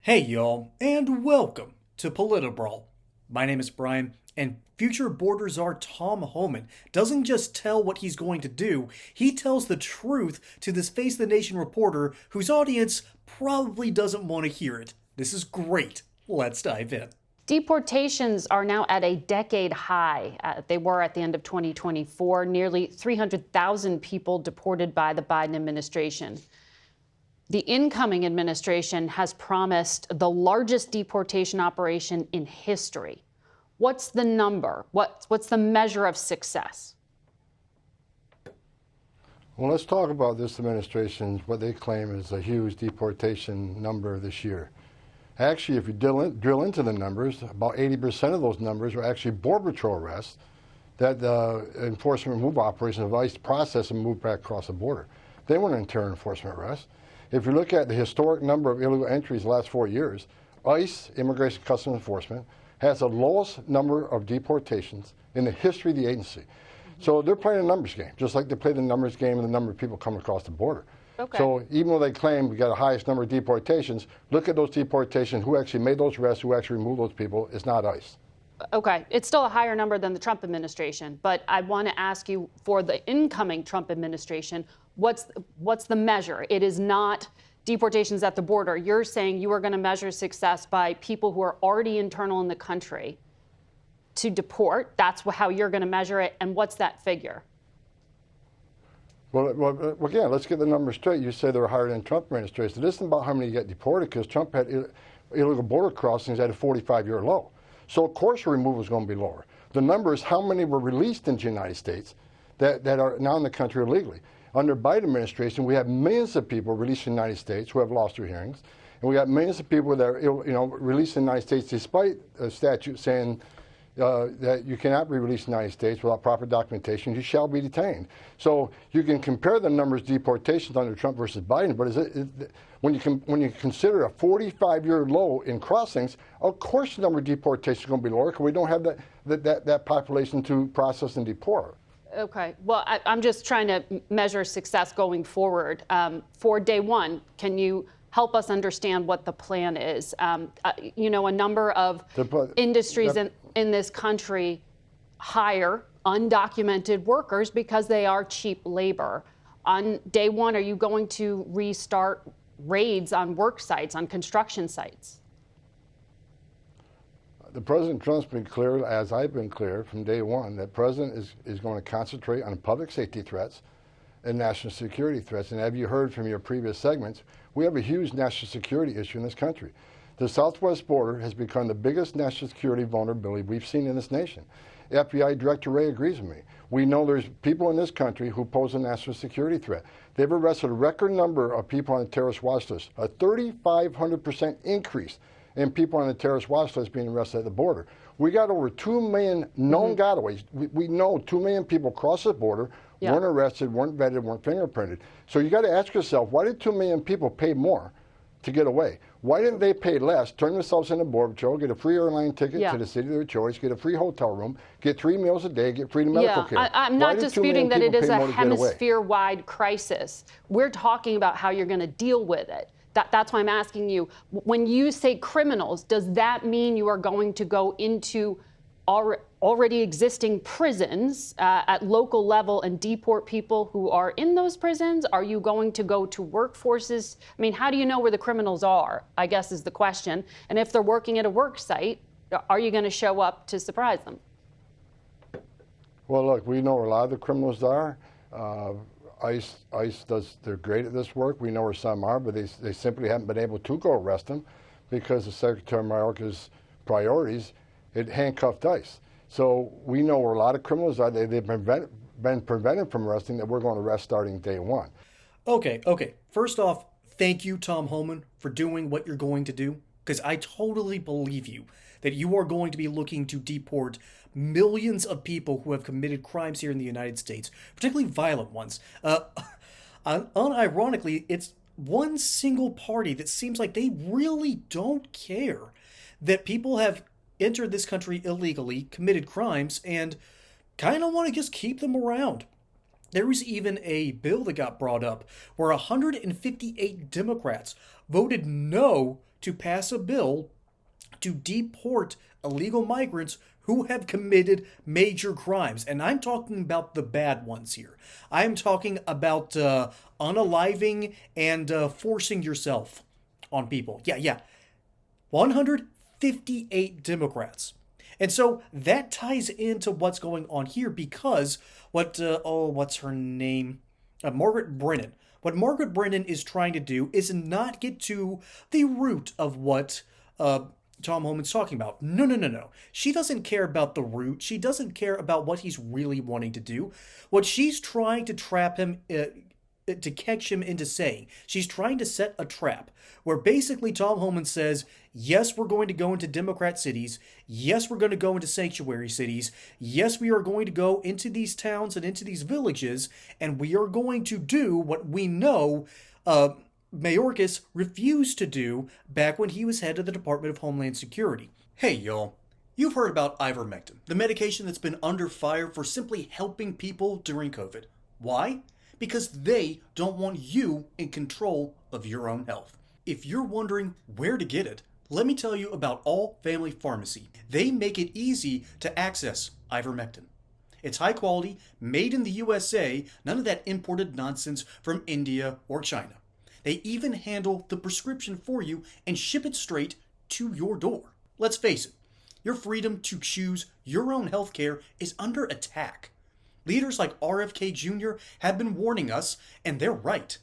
Hey y'all, and welcome to Politibrawl. My name is Brian, and future border czar Tom Homan doesn't just tell what he's going to do, he tells the truth to this Face the Nation reporter whose audience probably doesn't want to hear it. This is great. Let's dive in. Deportations are now at a decade high. They were at the end of 2024, nearly 300,000 people deported by the Biden administration. The incoming administration has promised the largest deportation operation in history. What's the number? What's the measure of success? Well, let's talk about this administration, what they claim is a huge deportation number this year. Actually, if you drill into the numbers, about 80% of those numbers are actually Border Patrol arrests that the enforcement removal operation of ICE process and move back across the border. They weren't internal enforcement arrests. If you look at the historic number of illegal entries the last 4 years, ICE, Immigration Customs Enforcement, has the lowest number of deportations in the history of the agency. So they're playing a numbers game, just like they play the numbers game and the number of people coming across the border. Okay. So even though they claim we got the highest number of deportations, look at those deportations, who actually made those arrests, who actually removed those people. It's not ICE. Okay, it's still a higher number than the Trump administration, but I want to ask you, for the incoming Trump administration, what's the measure? It is not deportations at the border. You're saying you are going to measure success by people who are already internal in the country to deport. That's how you're going to measure it. And what's that figure? Well, again, let's get the numbers straight. You say they're higher than Trump administration. It isn't about how many get deported, because Trump had illegal border crossings at a 45-year low. So of course removal is going to be lower. The number is how many were released into the United States that are now in the country illegally. Under Biden administration, we have millions of people released in the United States who have lost their hearings, and we got millions of people that are released in the United States despite a statute saying that you cannot be released in the United States without proper documentation. You shall be detained. So you can compare the numbers of deportations under Trump versus Biden, but when you consider a 45-year low in crossings, of course the number of deportations is going to be lower because we don't have that population to process and deport. Okay, well, I'm just trying to measure success going forward. For day one, can you help us understand what the plan is? A number of industries in this country hire undocumented workers because they are cheap labor. On day one, are you going to restart raids on work sites, on construction sites? The President Trump's been clear, as I've been clear from day one, that President is going to concentrate on public safety threats and national security threats. And have you heard from your previous segments, we have a huge national security issue in this country. The southwest border has become the biggest national security vulnerability we've seen in this nation. FBI Director Wray agrees with me. We know there's people in this country who pose a national security threat. They've arrested a record number of people on the terrorist watch list, a 3,500% increase in people on the terrorist watch list being arrested at the border. We got over 2 million known gotaways. We know 2 million people crossed the border, weren't arrested, weren't vetted, weren't fingerprinted. So you got to ask yourself, why did 2 million people pay more to get away? Why didn't they pay less, turn themselves into Border Patrol, get a free airline ticket to the city of their choice, get a free hotel room, get 3 meals a day, get free medical care? I'm not disputing that it is a hemisphere-wide crisis. We're talking about how you're going to deal with it. That's why I'm asking you, when you say criminals, does that mean you are going to go into already existing prisons at local level and deport people who are in those prisons? Are you going to go to workforces? I mean, how do you know where the criminals are, I guess is the question. And if they're working at a work site, are you going to show up to surprise them? Well, look, we know where a lot of the criminals are. ICE they're great at this work. We know where some are, but they simply haven't been able to go arrest them because of Secretary Mayorkas' priorities. It handcuffed ICE. So we know where a lot of criminals are. They've been prevented from arresting that we're going to arrest starting day one. Okay. First off, thank you, Tom Homan, for doing what you're going to do, because I totally believe you that you are going to be looking to deport millions of people who have committed crimes here in the United States, particularly violent ones. Unironically, it's one single party that seems like they really don't care that people have entered this country illegally, committed crimes, and kind of want to just keep them around. There was even a bill that got brought up where 158 Democrats voted no to pass a bill to deport illegal migrants who have committed major crimes. And I'm talking about the bad ones here. I'm talking about unaliving and forcing yourself on people. Yeah. 158 Democrats. And so that ties into what's going on here because what's her name? Margaret Brennan. What Margaret Brennan is trying to do is not get to the root of what Tom Homan's talking about. No. She doesn't care about the root. She doesn't care about what he's really wanting to do. What she's trying to trap him, to catch him into saying, she's trying to set a trap where basically Tom Homan says, yes, we're going to go into Democrat cities. Yes, we're going to go into sanctuary cities. Yes, we are going to go into these towns and into these villages, and we are going to do what we know Mayorkas refused to do back when he was head of the Department of Homeland Security. Hey, y'all. You've heard about ivermectin, the medication that's been under fire for simply helping people during COVID. Why? Because they don't want you in control of your own health. If you're wondering where to get it, let me tell you about All Family Pharmacy. They make it easy to access ivermectin. It's high quality, made in the USA, none of that imported nonsense from India or China. They even handle the prescription for you and ship it straight to your door. Let's face it, your freedom to choose your own healthcare is under attack. Leaders like RFK Jr. have been warning us, and they're right.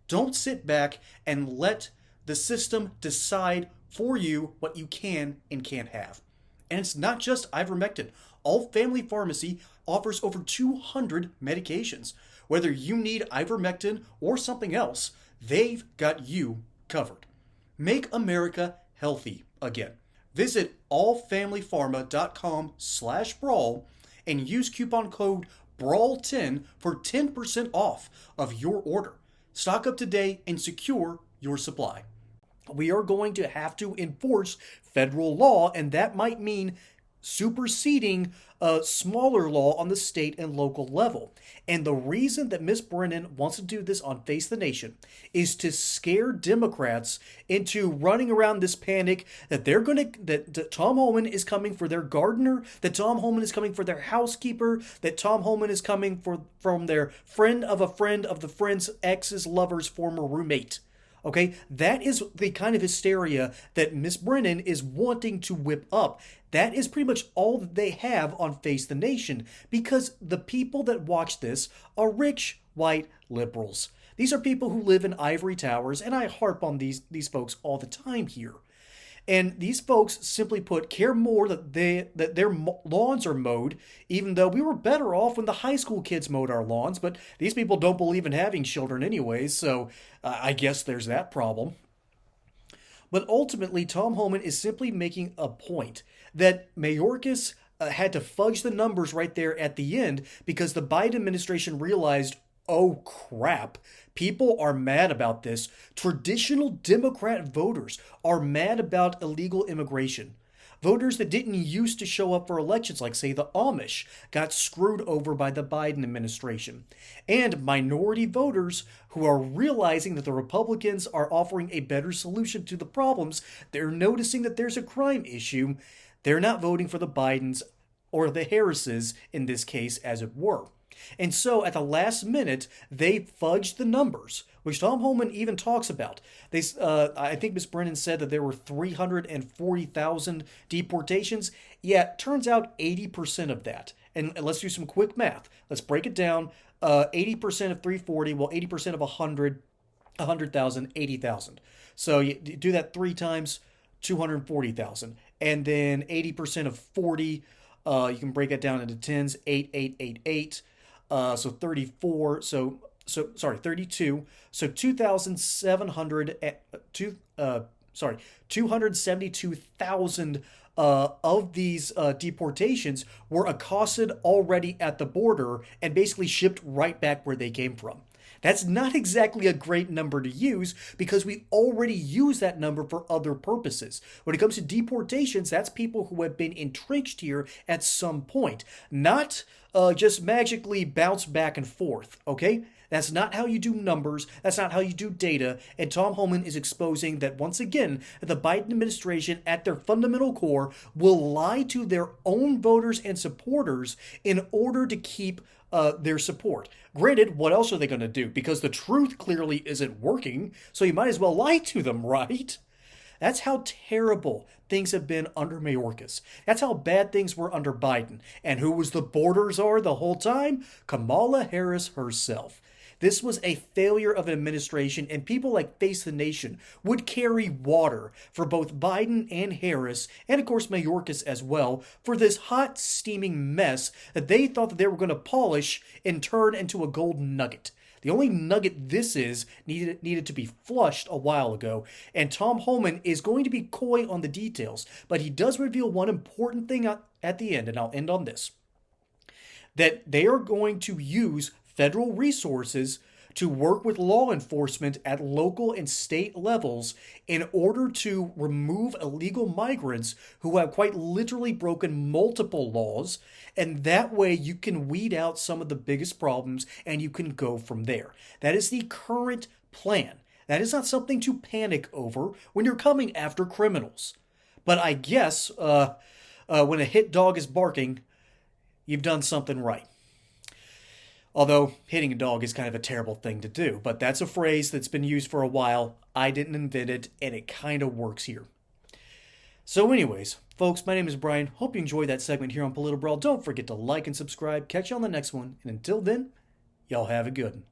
Don't sit back and let the system decide for you what you can and can't have. And it's not just ivermectin. All Family Pharmacy offers over 200 medications. Whether you need ivermectin or something else, they've got you covered. Make America healthy again. Visit allfamilypharma.com/brawl and use coupon code BRAWL10 for 10% off of your order. Stock up today and secure your supply. We are going to have to enforce federal law, and that might mean superseding a smaller law on the state and local level. And the reason that Ms. Brennan wants to do this on Face the Nation is to scare Democrats into running around this panic that that Tom Homan is coming for their gardener, that Tom Homan is coming for their housekeeper, that Tom Homan is coming from their friend of a friend of the friend's ex's lover's former roommate. Okay, that is the kind of hysteria that Ms. Brennan is wanting to whip up. That is pretty much all that they have on Face the Nation, because the people that watch this are rich, white liberals. These are people who live in ivory towers, and I harp on these folks all the time here. And these folks, simply put, care more that their lawns are mowed, even though we were better off when the high school kids mowed our lawns. But these people don't believe in having children anyways, so I guess there's that problem. But ultimately, Tom Homan is simply making a point that Mayorkas had to fudge the numbers right there at the end because the Biden administration realized, oh crap, people are mad about this. Traditional Democrat voters are mad about illegal immigration. Voters that didn't used to show up for elections, like say the Amish, got screwed over by the Biden administration. And minority voters who are realizing that the Republicans are offering a better solution to the problems, they're noticing that there's a crime issue. They're not voting for the Bidens or the Harrises in this case, as it were. And so at the last minute, they fudged the numbers, which Tom Homan even talks about. I think Ms. Brennan said that there were 340,000 deportations. Yeah, it turns out 80% of that. And let's do some quick math. Let's break it down. 80% of 340, well, 80% of 100,000, 80,000. So you do that 3 times, 240,000. And then 80% of 40, you can break it down into tens, 8,888. So 34, so 32, so 272,000 of these deportations were accosted already at the border and basically shipped right back where they came from. That's not exactly a great number to use because we already use that number for other purposes. When it comes to deportations, that's people who have been entrenched here at some point, not just magically bounce back and forth, okay? That's not how you do numbers. That's not how you do data. And Tom Homan is exposing that once again, the Biden administration at their fundamental core will lie to their own voters and supporters in order to keep their support. Granted, what else are they going to do? Because the truth clearly isn't working, so you might as well lie to them, right? That's how terrible things have been under Mayorkas. That's how bad things were under Biden. And who was the border czar the whole time? Kamala Harris herself. This was a failure of an administration, and people like Face the Nation would carry water for both Biden and Harris, and of course Mayorkas as well, for this hot, steaming mess that they thought that they were going to polish and turn into a golden nugget. The only nugget this is needed to be flushed a while ago, and Tom Homan is going to be coy on the details, but he does reveal one important thing at the end, and I'll end on this, that they are going to use federal resources to work with law enforcement at local and state levels in order to remove illegal migrants who have quite literally broken multiple laws, and that way you can weed out some of the biggest problems and you can go from there. That is the current plan. That is not something to panic over when you're coming after criminals. But I guess when a hit dog is barking, you've done something right. Although, hitting a dog is kind of a terrible thing to do, but that's a phrase that's been used for a while. I didn't invent it, and it kind of works here. So anyways, folks, my name is Brian. Hope you enjoyed that segment here on Political Brawl. Don't forget to like and subscribe. Catch you on the next one, and until then, y'all have a good one.